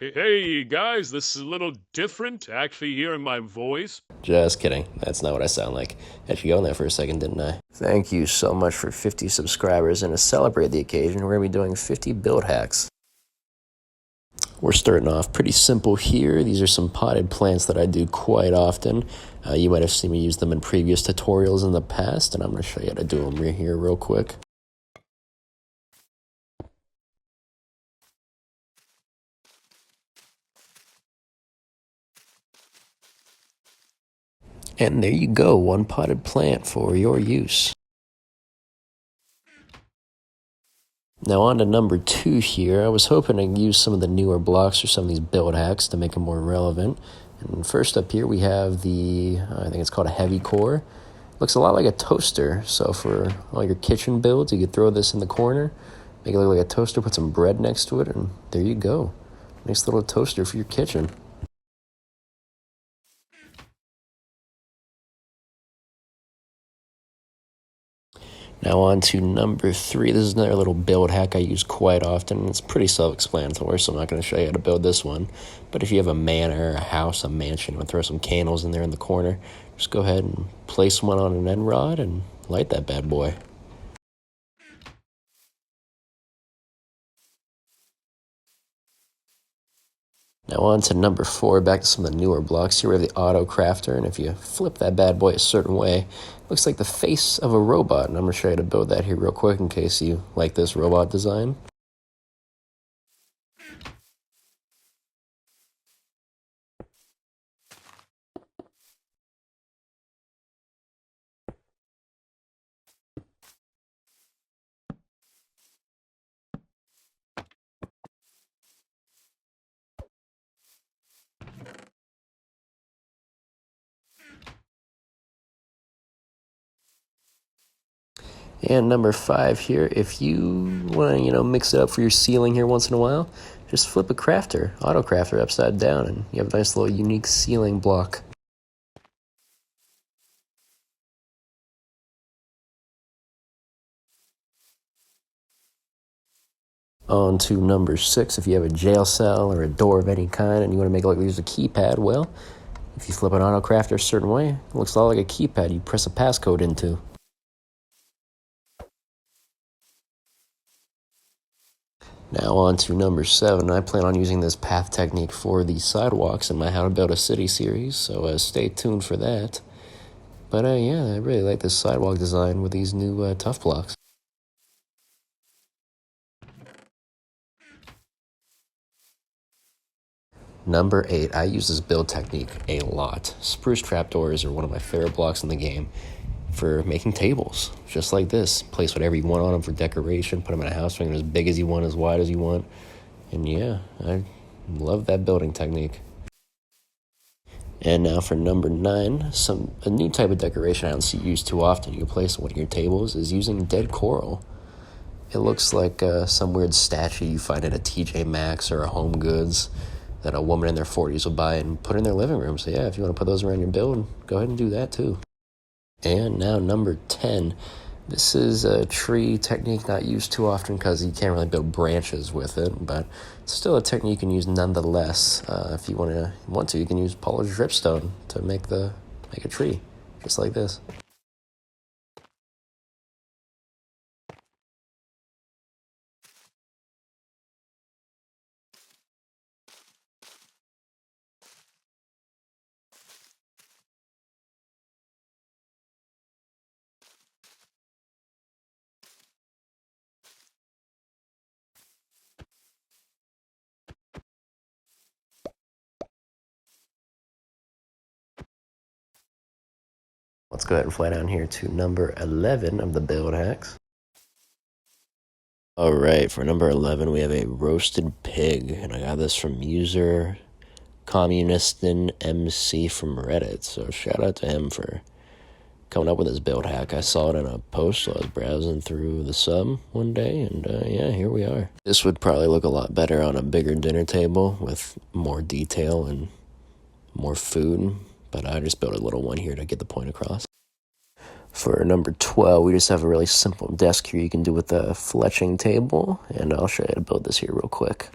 Hey guys, this is a little different actually hearing my voice. Just kidding. That's not what I sound like. Had you go in there for a second, didn't I? Thank you so much for 50 subscribers, and to celebrate the occasion, we're going to be doing 50 build hacks. We're starting off pretty simple here. These are some potted plants that I do quite often. You might have seen me use them in previous tutorials in the past, and I'm going to show you how to do them here real quick. And there you go, one potted plant for your use. Now on to number 2 here. I was hoping to use some of the newer blocks or some of these build hacks to make them more relevant. And first up here we have I think it's called a heavy core. Looks a lot like a toaster, so for all your kitchen builds, you could throw this in the corner, make it look like a toaster, put some bread next to it, and there you go. Nice little toaster for your kitchen. Now on to number 3. This is another little build hack I use quite often. It's pretty self-explanatory, so I'm not going to show you how to build this one. But if you have a manor, a house, a mansion, you want to throw some candles in there in the corner, just go ahead and place one on an end rod and light that bad boy. Now on to number 4, back to some of the newer blocks. Here we have the Auto Crafter, and if you flip that bad boy a certain way, it looks like the face of a robot, and I'm going to show you how to build that here real quick in case you like this robot design. And number 5 here, if you want to, mix it up for your ceiling here once in a while, just flip a crafter, Auto Crafter upside down, and you have a nice little unique ceiling block. On to number 6, if you have a jail cell or a door of any kind and you want to make it look like there's a keypad, well, if you flip an Auto Crafter a certain way, it looks a lot like a keypad you press a passcode into. Now on to number 7. I plan on using this path technique for the sidewalks in my How to Build a City series, so stay tuned for that. But yeah, I really like this sidewalk design with these new tough blocks. Number 8, I use this build technique a lot. Spruce trapdoors are one of my favorite blocks in the game for making tables, just like this. Place whatever you want on them for decoration, put them in a house, make them as big as you want, as wide as you want. And yeah, I love that building technique. And now for number 9, a new type of decoration I don't see used too often. You can place on one of your tables is using dead coral. It looks like some weird statue you find at a TJ Maxx or a Home Goods that a woman in their 40s will buy and put in their living room. So yeah, if you want to put those around your build, go ahead and do that too. And now number 10. This is a tree technique not used too often because you can't really build branches with it, but it's still a technique you can use nonetheless. If you want to, you can use polished dripstone to make a tree, just like this. Let's go ahead and fly down here to number 11 of the build hacks. All right, for number 11, we have a roasted pig, and I got this from user Communistin MC from Reddit. So shout out to him for coming up with this build hack. I saw it in a post, so I was browsing through the sub one day, and yeah, here we are. This would probably look a lot better on a bigger dinner table with more detail and more food, but I just built a little one here to get the point across. For number 12, we just have a really simple desk here you can do with a fletching table, and I'll show you how to build this here real quick.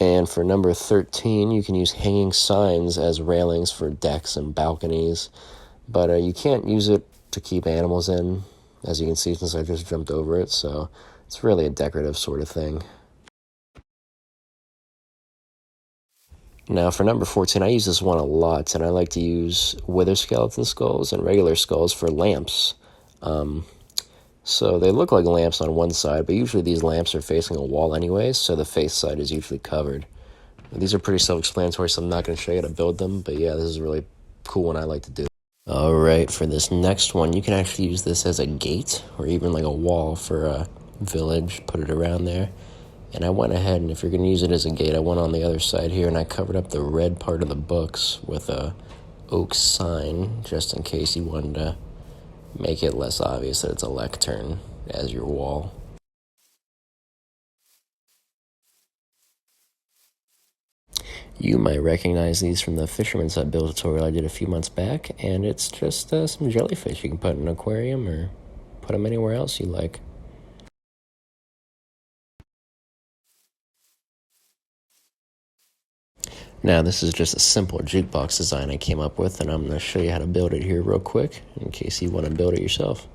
And for number 13, you can use hanging signs as railings for decks and balconies, but you can't use it to keep animals in, as you can see since I just jumped over it, so it's really a decorative sort of thing. Now for number 14, I use this one a lot, and I like to use wither skeleton skulls and regular skulls for lamps. So they look like lamps on one side, but usually these lamps are facing a wall anyways, so the face side is usually covered. These are pretty self-explanatory, so I'm not going to show you how to build them, but yeah, this is a really cool one I like to do. Alright, for this next one, you can actually use this as a gate, or even like a wall for a village, put it around there. And I went ahead, and if you're going to use it as a gate, I went on the other side here, and I covered up the red part of the books with a oak sign, just in case you wanted to make it less obvious that it's a lectern as your wall. You might recognize these from the Fisherman's Hut build tutorial I did a few months back, and it's just some jellyfish you can put in an aquarium or put them anywhere else you like. Now this is just a simple jukebox design I came up with, and I'm going to show you how to build it here real quick in case you want to build it yourself.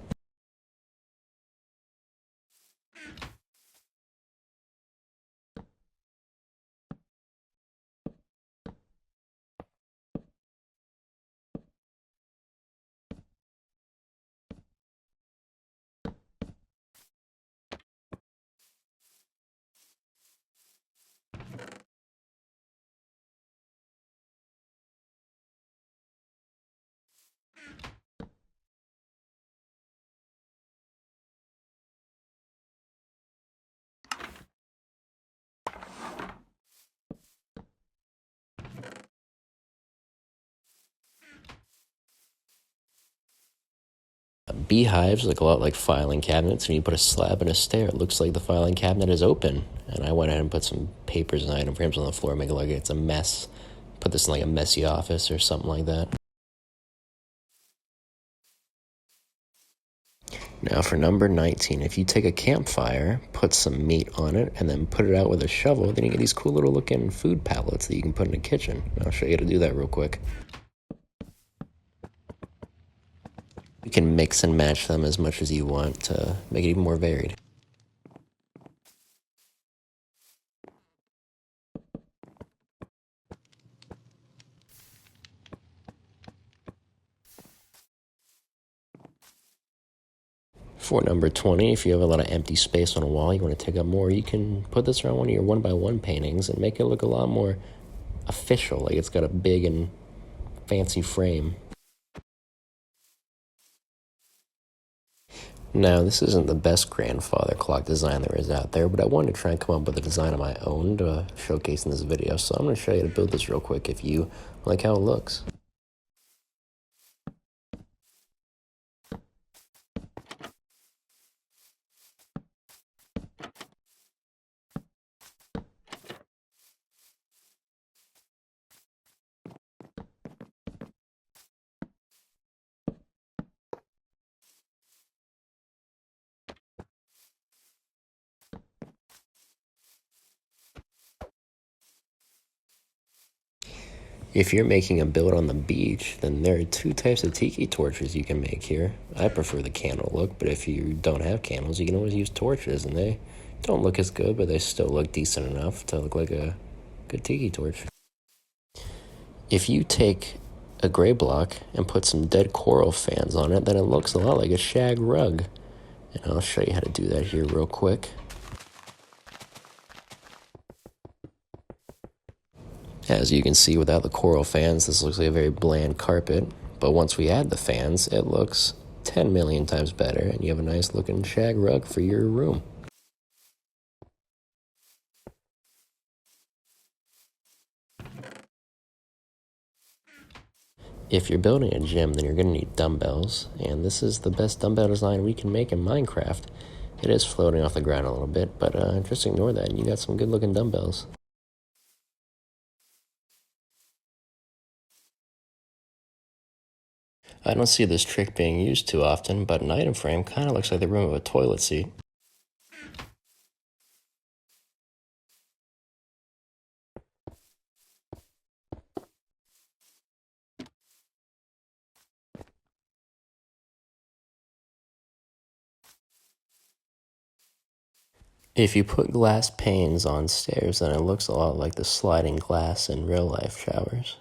Beehives look a lot like filing cabinets. When you put a slab and a stair, it looks like the filing cabinet is open. And I went ahead and put some papers and item frames on the floor, make it look like it's a mess. Put this in like a messy office or something like that. Now for number 19, if you take a campfire, put some meat on it, and then put it out with a shovel, then you get these cool little looking food pallets that you can put in a kitchen. I'll show you how to do that real quick. You can mix and match them as much as you want to make it even more varied. For number 20, if you have a lot of empty space on a wall, you want to take up more, you can put this around one of your 1x1 paintings and make it look a lot more official, like it's got a big and fancy frame. Now, this isn't the best grandfather clock design there is out there, but I wanted to try and come up with a design of my own to showcase in this video, so I'm going to show you how to build this real quick if you like how it looks. If you're making a build on the beach, then there are two types of tiki torches you can make here. I prefer the candle look, but if you don't have candles, you can always use torches, and they don't look as good, but they still look decent enough to look like a good tiki torch. If you take a gray block and put some dead coral fans on it, then it looks a lot like a shag rug. And I'll show you how to do that here real quick. As you can see, without the coral fans, this looks like a very bland carpet, but once we add the fans, it looks 10 million times better, and you have a nice looking shag rug for your room. If you're building a gym, then you're going to need dumbbells, and this is the best dumbbell design we can make in Minecraft. It is floating off the ground a little bit, but just ignore that, and you got some good looking dumbbells. I don't see this trick being used too often, but an item frame kind of looks like the rim of a toilet seat. If you put glass panes on stairs, then it looks a lot like the sliding glass in real-life showers.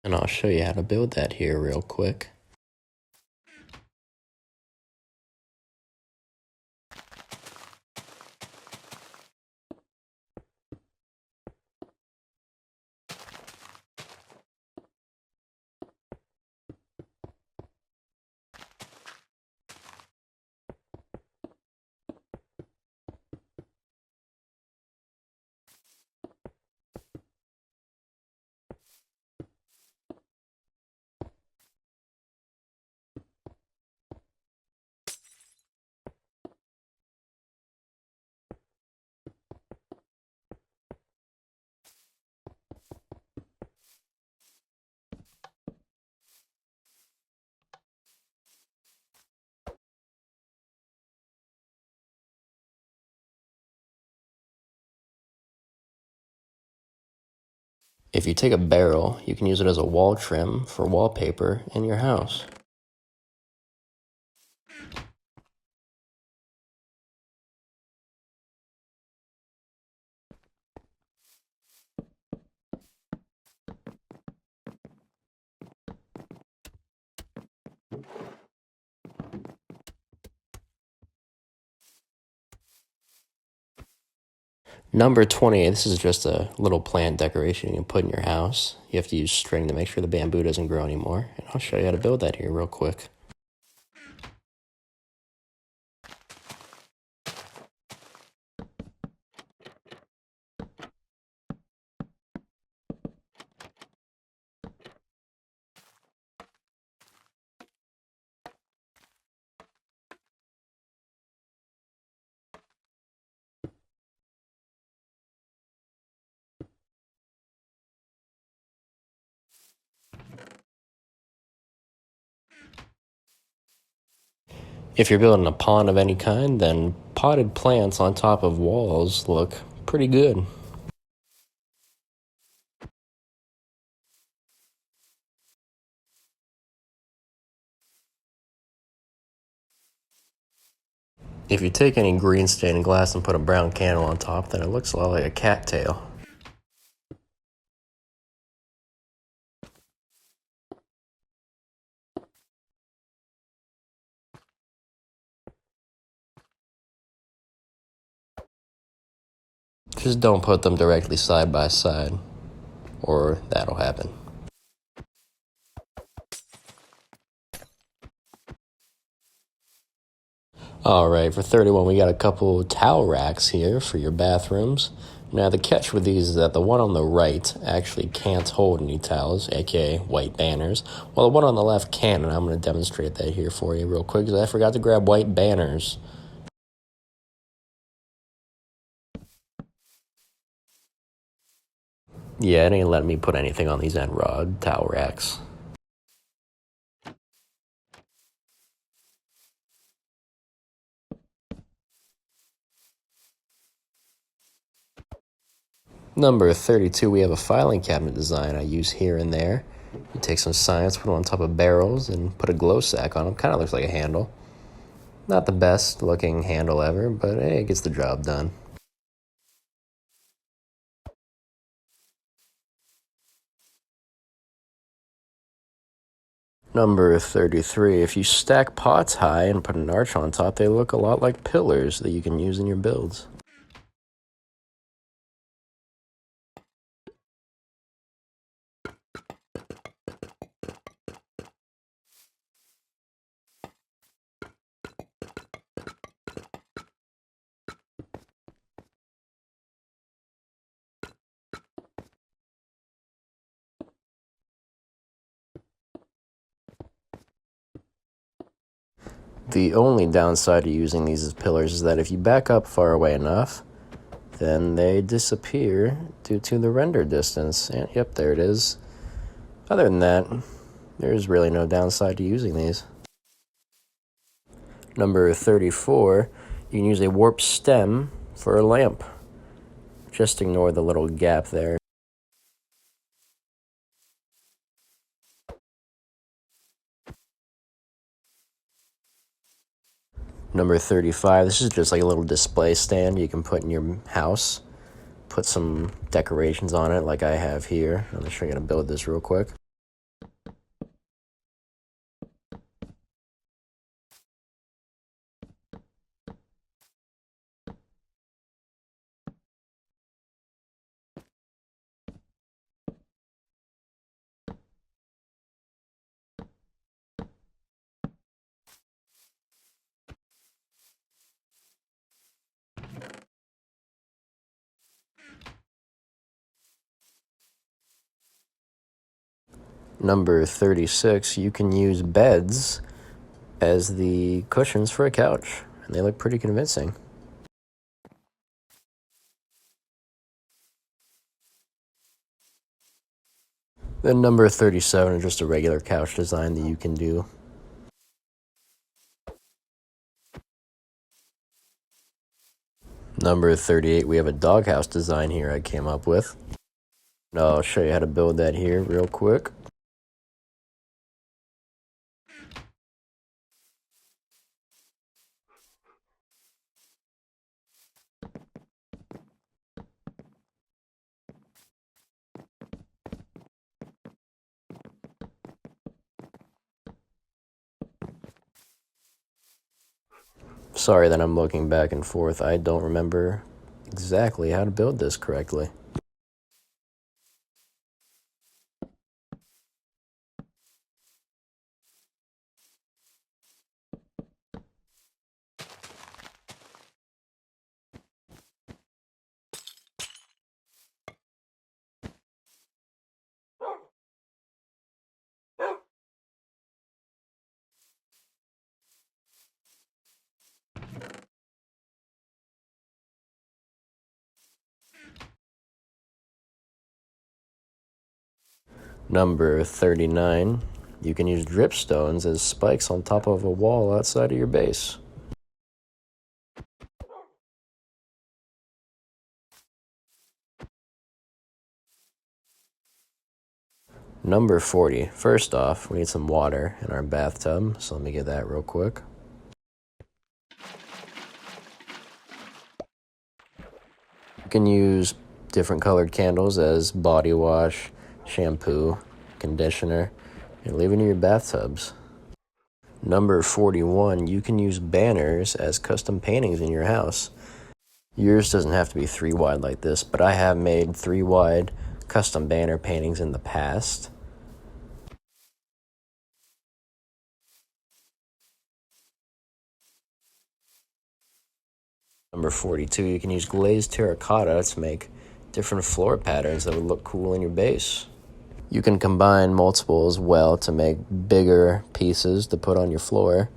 And I'll show you how to build that here real quick. If you take a barrel, you can use it as a wall trim for wallpaper in your house. Number 20, this is just a little plant decoration you can put in your house. You have to use string to make sure the bamboo doesn't grow anymore. And I'll show you how to build that here real quick. If you're building a pond of any kind, then potted plants on top of walls look pretty good. If you take any green stained glass and put a brown candle on top, then it looks a lot like a cattail. Just don't put them directly side by side, or that'll happen. Alright, for 31 we got a couple towel racks here for your bathrooms. Now the catch with these is that the one on the right actually can't hold any towels, aka white banners, while the one on the left can, and I'm going to demonstrate that here for you real quick because I forgot to grab white banners. Yeah, it ain't letting me put anything on these end rod towel racks. Number 32, we have a filing cabinet design I use here and there. You take some signs, put them on top of barrels, and put a glow sack on them. Kind of looks like a handle. Not the best looking handle ever, but hey, it gets the job done. Number 33, if you stack pots high and put an arch on top, they look a lot like pillars that you can use in your builds. The only downside to using these as pillars is that if you back up far away enough, then they disappear due to the render distance. And yep, there it is. Other than that, there's really no downside to using these. Number 34, you can use a warp stem for a lamp. Just ignore the little gap there. Number 35, this is just like a little display stand you can put in your house. Put some decorations on it like I have here. I'm just going to build this real quick. Number 36, you can use beds as the cushions for a couch, and they look pretty convincing. Then number 37 is just a regular couch design that you can do. Number 38, we have a doghouse design here I came up with. I'll show you how to build that here real quick. Sorry that I'm looking back and forth. I don't remember exactly how to build this correctly. Number 39, you can use dripstones as spikes on top of a wall outside of your base. Number 40, first off, we need some water in our bathtub, so let me get that real quick. You can use different colored candles as body wash, shampoo, conditioner, and leave it in your bathtubs. Number 41, you can use banners as custom paintings in your house. Yours doesn't have to be 3 wide like this, but I have made 3 wide custom banner paintings in the past. Number 42, you can use glazed terracotta to make different floor patterns that would look cool in your base. You can combine multiple as well to make bigger pieces to put on your floor,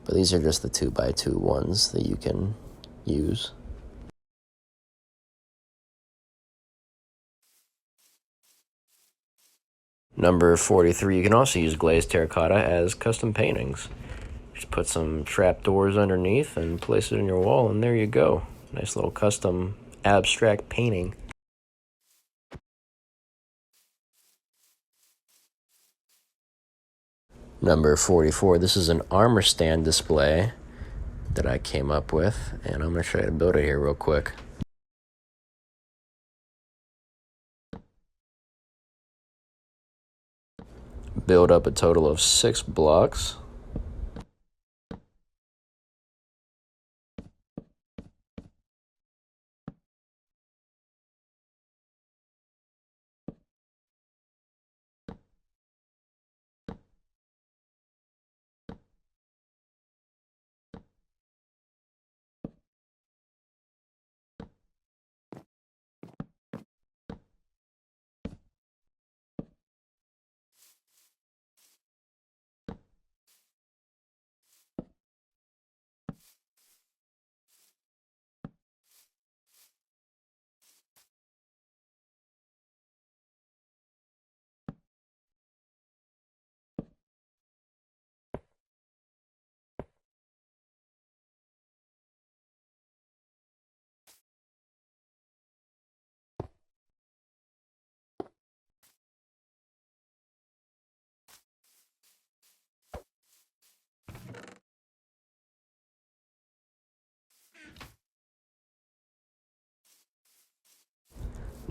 but these are just the 2x2 ones that you can use. Number 43, you can also use glazed terracotta as custom paintings. Just put some trapdoors underneath and place it in your wall, and there you go. Nice little custom abstract painting. Number 44, this is an armor stand display that I came up with, and I'm going to show you how to build it here real quick. Build up a total of 6 blocks.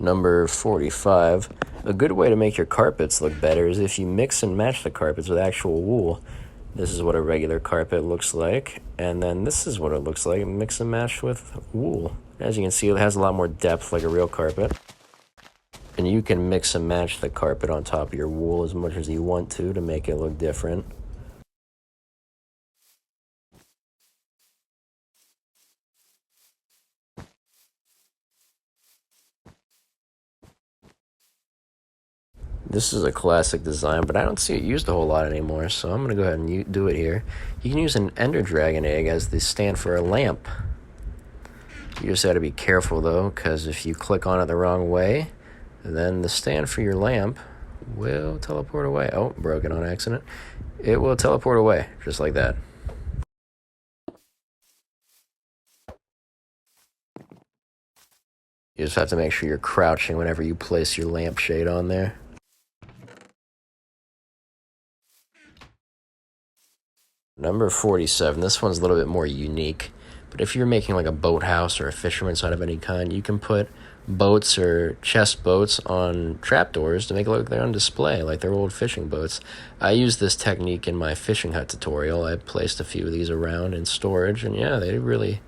Number 45. A good way to make your carpets look better is if you mix and match the carpets with actual wool. This is what a regular carpet looks like, and then this is what it looks like mix and match with wool. As you can see, it has a lot more depth like a real carpet. And you can mix and match the carpet on top of your wool as much as you want to make it look different. This is a classic design, but I don't see it used a whole lot anymore, so I'm going to go ahead and do it here. You can use an Ender Dragon egg as the stand for a lamp. You just got to be careful, though, because if you click on it the wrong way, then the stand for your lamp will teleport away. Oh, broke it on accident. It will teleport away, just like that. You just have to make sure you're crouching whenever you place your lampshade on there. Number 47, this one's a little bit more unique, but if you're making like a boathouse or a fisherman's hut of any kind, you can put boats or chest boats on trapdoors to make it look like they're on display, like they're old fishing boats. I used this technique in my fishing hut tutorial. I placed a few of these around in storage, and yeah, they really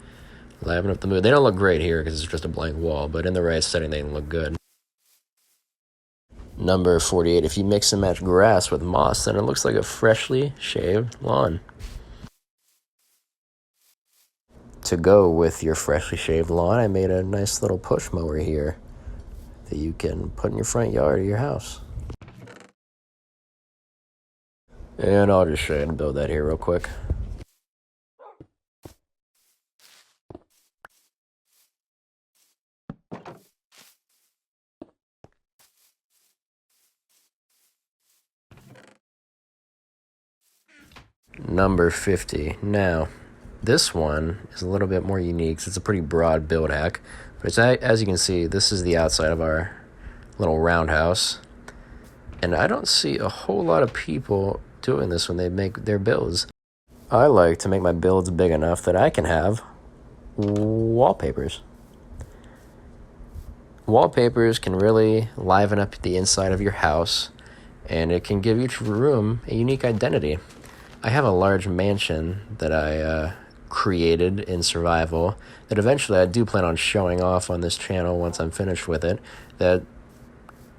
liven up the mood. They don't look great here because it's just a blank wall, but in the right setting, they look good. Number 48, if you mix and match grass with moss, then it looks like a freshly shaved lawn. To go with your freshly shaved lawn, I made a nice little push mower here that you can put in your front yard of your house. And I'll just show you how to build that here real quick. Number 50. Now, this one is a little bit more unique. It's a pretty broad build hack. But it's, as you can see, this is the outside of our little roundhouse. And I don't see a whole lot of people doing this when they make their builds. I like to make my builds big enough that I can have wallpapers. Wallpapers can really liven up the inside of your house, and it can give each room a unique identity. I have a large mansion that I created in survival that eventually I do plan on showing off on this channel once I'm finished with it, that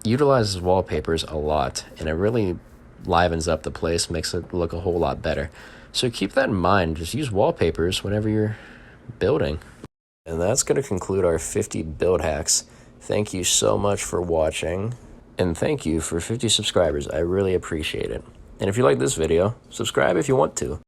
utilizes wallpapers a lot, and it really livens up the place, makes it look a whole lot better. So keep that in mind. Just use wallpapers whenever you're building. And that's going to conclude our 50 build hacks. Thank you so much for watching, and thank you for 50 subscribers. I really appreciate it. And if you like this video, subscribe if you want to.